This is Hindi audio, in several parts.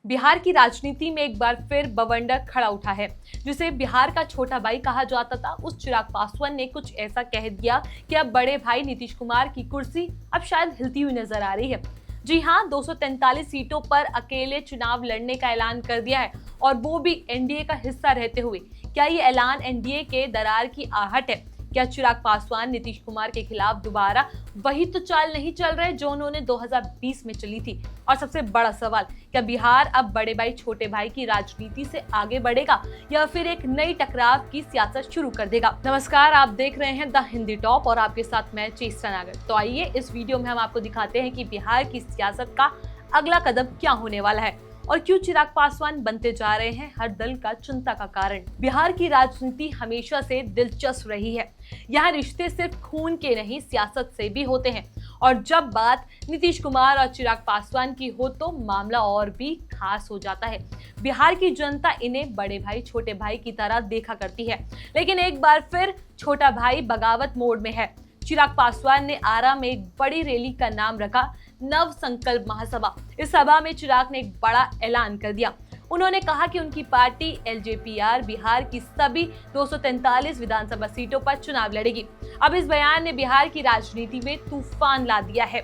बिहार की राजनीति में एक बार फिर बवंडर खड़ा उठा है। जिसे बिहार का छोटा भाई कहा जाता था, उस चिराग पासवान ने कुछ ऐसा कह दिया कि अब बड़े भाई नीतीश कुमार की कुर्सी अब शायद हिलती हुई नजर आ रही है। जी हाँ, 243 सीटों पर अकेले चुनाव लड़ने का ऐलान कर दिया है, और वो भी एनडीए का हिस्सा रहते हुए। क्या ये ऐलान एनडीए के दरार की आहट है? क्या चिराग पासवान नीतीश कुमार के खिलाफ दोबारा वही तो चाल नहीं चल रहे जो उन्होंने 2020 में चली थी? और सबसे बड़ा सवाल, क्या बिहार अब बड़े भाई छोटे भाई की राजनीति से आगे बढ़ेगा या फिर एक नई टकराव की सियासत शुरू कर देगा? नमस्कार, आप देख रहे हैं द हिंदी टॉप और आपके साथ मैं चेष्टा नागर। तो आइए इस वीडियो में हम आपको दिखाते हैं कि बिहार की सियासत का अगला कदम क्या होने वाला है और क्यों चिराग पासवान बनते जा रहे हैं हर दल का चिंता का कारण। बिहार की राजनीति हमेशा से दिलचस्प रही है। यहाँ रिश्ते सिर्फ खून के नहीं, सियासत से भी होते हैं, और जब बात नीतीश कुमार और चिराग पासवान की हो तो मामला और भी खास हो जाता है। बिहार की जनता इन्हें बड़े भाई छोटे भाई की तरह देखा करती है, लेकिन एक बार फिर छोटा भाई बगावत मोड में है। चिराग पासवान ने आरा में एक बड़ी रैली का नाम रखा नव संकल्प महासभा। इस सभा में चिराग ने एक बड़ा ऐलान कर दिया। उन्होंने कहा कि उनकी पार्टी एलजेपीआर बिहार की सभी 243 विधानसभा सीटों पर चुनाव लड़ेगी। अब इस बयान ने बिहार की राजनीति में तूफान ला दिया है,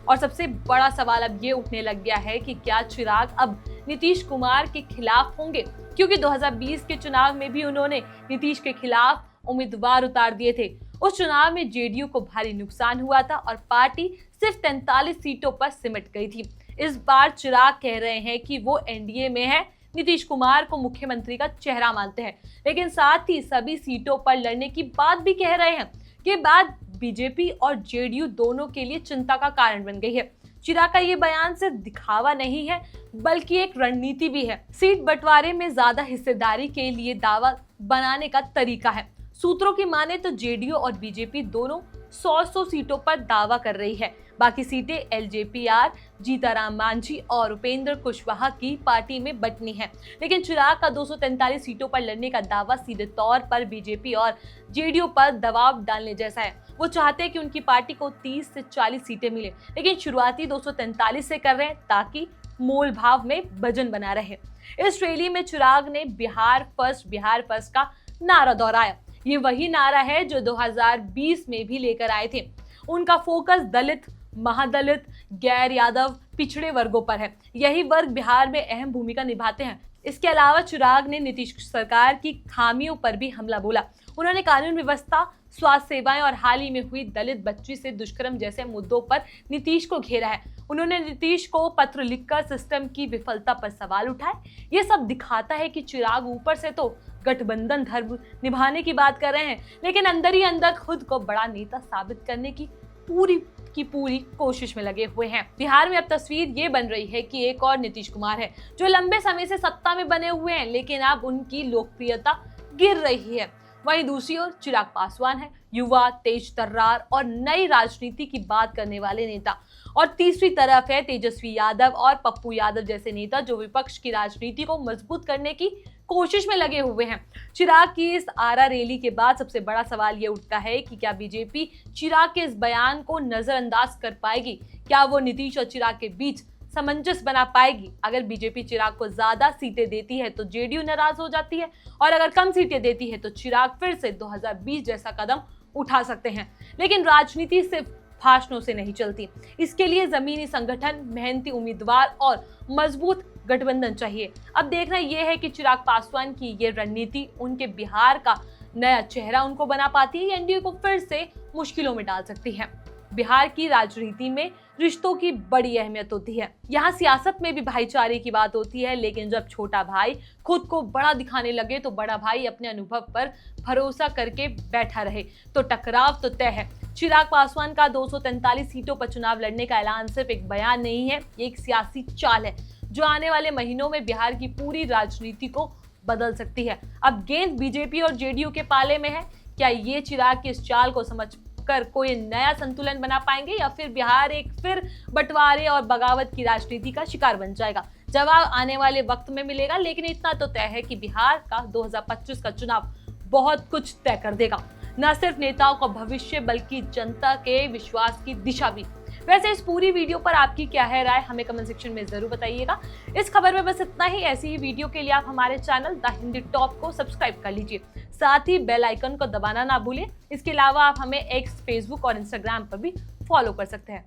और सबसे बड़ा सवाल अब ये उठने लग गया है कि क्या चिराग अब नीतीश कुमार के खिलाफ होंगे, क्योंकि 2020 के चुनाव में भी उन्होंने नीतीश के खिलाफ उम्मीदवार उतार दिए थे। उस चुनाव में जेडीयू को भारी नुकसान हुआ था और पार्टी सिर्फ 43 सीटों पर सिमट गई थी। इस बार चिराग कह रहे हैं कि वो एनडीए में है, नीतीश कुमार को मुख्यमंत्री का चेहरा मानते हैं, लेकिन साथ ही सभी सीटों पर लड़ने की बात भी कह रहे हैं। ये बात बीजेपी और जेडीयू दोनों के लिए चिंता का कारण बन गई है। चिराग का ये बयान सिर्फ दिखावा नहीं है, बल्कि एक रणनीति भी है। सीट बंटवारे में ज्यादा हिस्सेदारी के लिए दावा बनाने का तरीका है। सूत्रों की माने तो जेडीयू और बीजेपी दोनों 100 सीटों पर दावा कर रही है। बाकी सीटें एलजेपीआर, जीताराम मांझी और उपेंद्र कुशवाहा की पार्टी में बंटनी है। लेकिन चिराग का 243 सीटों पर लड़ने का दावा सीधे तौर पर बीजेपी और जेडीयू पर दबाव डालने जैसा है। वो चाहते हैं कि उनकी पार्टी को 30 से 40 सीटें मिले, लेकिन शुरुआती 243 से कर रहे हैं ताकि मोल भाव में वजन बना रहे। इस रैली में चिराग ने बिहार फर्स्ट का नारा दोहराया। ये वही नारा है जो 2020 में भी लेकर आए थे। उनका फोकस दलित, महादलित, गैर यादव, पिछड़े वर्गों पर है। यही वर्ग बिहार में अहम भूमिका निभाते हैं। इसके अलावा चिराग ने नीतीश सरकार की खामियों पर भी हमला बोला। उन्होंने कानून व्यवस्था, स्वास्थ्य सेवाएं और हाल ही में हुई दलित बच्ची से दुष्कर्म जैसे मुद्दों पर नीतीश को घेरा है। उन्होंने नीतीश को पत्र लिखकर सिस्टम की विफलता पर सवाल उठाए। ये सब दिखाता है कि चिराग ऊपर से तो गठबंधन धर्म निभाने की बात कर रहे हैं, लेकिन अंदर ही अंदर खुद को बड़ा नेता साबित करने की पूरी कोशिश में लगे हुए हैं। बिहार में अब तस्वीर ये बन रही है कि एक और नीतीश कुमार है जो लंबे समय से सत्ता में बने हुए हैं, लेकिन अब उनकी लोकप्रियता गिर रही है। वहीं दूसरी ओर चिराग पासवान है, युवा, तेज तर्रार और नई राजनीति की बात करने वाले नेता। और तीसरी तरफ है तेजस्वी यादव और पप्पू यादव जैसे नेता जो विपक्ष की राजनीति को मजबूत करने की कोशिश में लगे हुए हैं। चिराग की इस आरा रैली के बाद सबसे बड़ा सवाल ये उठता है कि क्या बीजेपी चिराग के इस बयान को नजरअंदाज कर पाएगी? क्या वो नीतीश और चिराग के बीच सामंजस्य बना पाएगी? अगर बीजेपी चिराग को ज्यादा सीटें देती है तो जेडीयू नाराज हो जाती है, और अगर कम सीटें देती है तो चिराग फिर से 2020 जैसा कदम उठा सकते हैं। लेकिन राजनीति सिर्फ भाषणों से नहीं चलती। इसके लिए जमीनी संगठन, मेहनती उम्मीदवार और मजबूत गठबंधन चाहिए। अब देखना यह है कि चिराग पासवान की ये रणनीति उनके बिहार का नया चेहरा उनको बना पाती है या एनडीए को फिर से मुश्किलों में डाल सकती है। बिहार की राजनीति में रिश्तों की बड़ी अहमियत होती है। यहाँ सियासत में भी भाईचारे की बात होती है, लेकिन जब छोटा भाई खुद को बड़ा दिखाने लगे तो बड़ा भाई अपने अनुभव पर भरोसा करके बैठा रहे तो टकराव तो तय है। चिराग पासवान का 243 सीटों पर चुनाव लड़ने का ऐलान सिर्फ एक बयान नहीं है, ये एक सियासी चाल है जो आने वाले महीनों में बिहार की पूरी राजनीति को बदल सकती है। अब गेंद बीजेपी और जेडीयू के पाले में है। क्या ये चिराग की इस चाल को समझ कर कोई नया संतुलन बना पाएंगे या फिर बिहार एक फिर बंटवारे और बगावत की राजनीति का शिकार बन जाएगा? जवाब आने वाले वक्त में मिलेगा, लेकिन इतना तो तय है कि बिहार का 2025 का चुनाव बहुत कुछ तय कर देगा। न सिर्फ नेताओं का भविष्य बल्कि जनता के विश्वास की दिशा भी। वैसे इस पूरी वीडियो पर आपकी क्या है राय, हमें कमेंट सेक्शन में जरूर बताइएगा। इस खबर में बस इतना ही। ऐसी ही वीडियो के लिए आप हमारे चैनल द हिंदी टॉप को सब्सक्राइब कर लीजिए, साथ ही बेल आइकन को दबाना ना भूलें। इसके अलावा आप हमें एक्स, फेसबुक और इंस्टाग्राम पर भी फॉलो कर सकते हैं।